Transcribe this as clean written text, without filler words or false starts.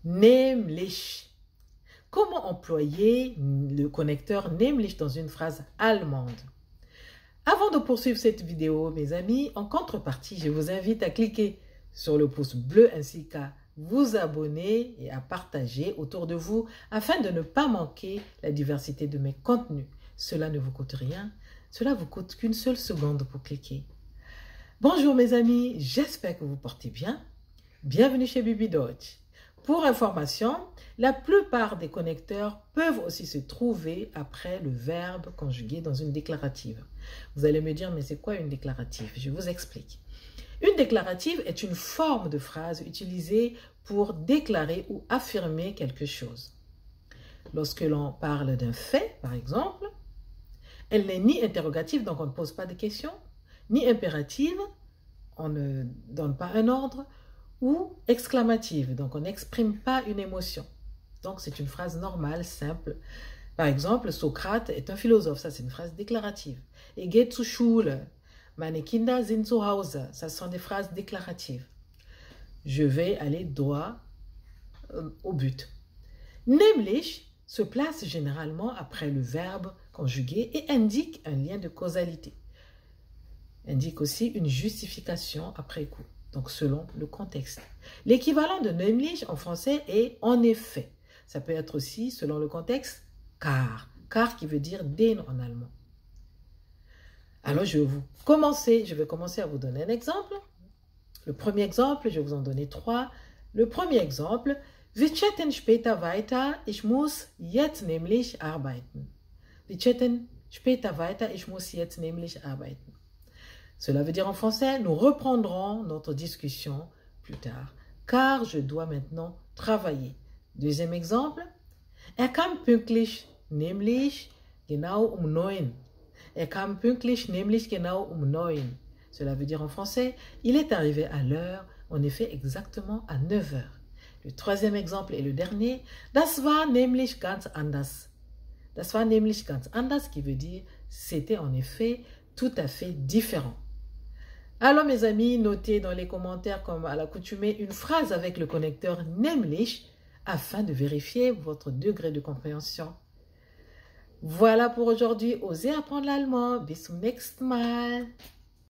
nämlich. Comment employer le connecteur nämlich dans une phrase allemande? Avant de poursuivre cette vidéo, mes amis, en contrepartie, je vous invite à cliquer sur le pouce bleu ainsi qu'à vous abonner et à partager autour de vous afin de ne pas manquer la diversité de mes contenus. Cela ne vous coûte rien, cela vous coûte qu'une seule seconde pour cliquer. Bonjour mes amis, j'espère que vous portez bien. Bienvenue chez Bibi Deutsch. Pour information, la plupart des connecteurs peuvent aussi se trouver après le verbe conjugué dans une déclarative. Vous allez me dire, mais c'est quoi une déclarative? Je vous explique. Une déclarative est une forme de phrase utilisée pour déclarer ou affirmer quelque chose. Lorsque l'on parle d'un fait, par exemple, elle n'est ni interrogative, donc on ne pose pas de questions, ni impérative, on ne donne pas un ordre, ou exclamative, donc on n'exprime pas une émotion. Donc c'est une phrase normale, simple. Par exemple, Socrate est un philosophe, ça c'est une phrase déclarative. Et geht zur Schule, meine Kinder sind zu Hause, ça sont des phrases déclaratives. Je vais aller droit au but. Nämlich se place généralement après le verbe conjugué et indique un lien de causalité. Indique aussi une justification après coup. Donc, selon le contexte. L'équivalent de nämlich en français est en effet. Ça peut être aussi, selon le contexte, car. Car qui veut dire den en allemand. Alors, je vais commencer à vous donner un exemple. Le premier exemple, je vais vous en donner 3. Le premier exemple, wir chatten später weiter, ich muss jetzt nämlich arbeiten. Wir chatten später weiter, ich muss jetzt nämlich arbeiten. Cela veut dire en français, nous reprendrons notre discussion plus tard, car je dois maintenant travailler. Deuxième exemple, kam pünktlich, nämlich genau 9. Kam pünktlich, nämlich genau 9. Cela veut dire en français, il est arrivé à l'heure, en effet exactement à 9 heures. Le troisième exemple et le dernier, das war nämlich ganz anders. Das war nämlich ganz anders, qui veut dire c'était en effet tout à fait différent. Alors mes amis, notez dans les commentaires comme à l'accoutumée une phrase avec le connecteur nämlich afin de vérifier votre degré de compréhension. Voilà pour aujourd'hui, osez apprendre l'allemand. Bis zum nächsten Mal.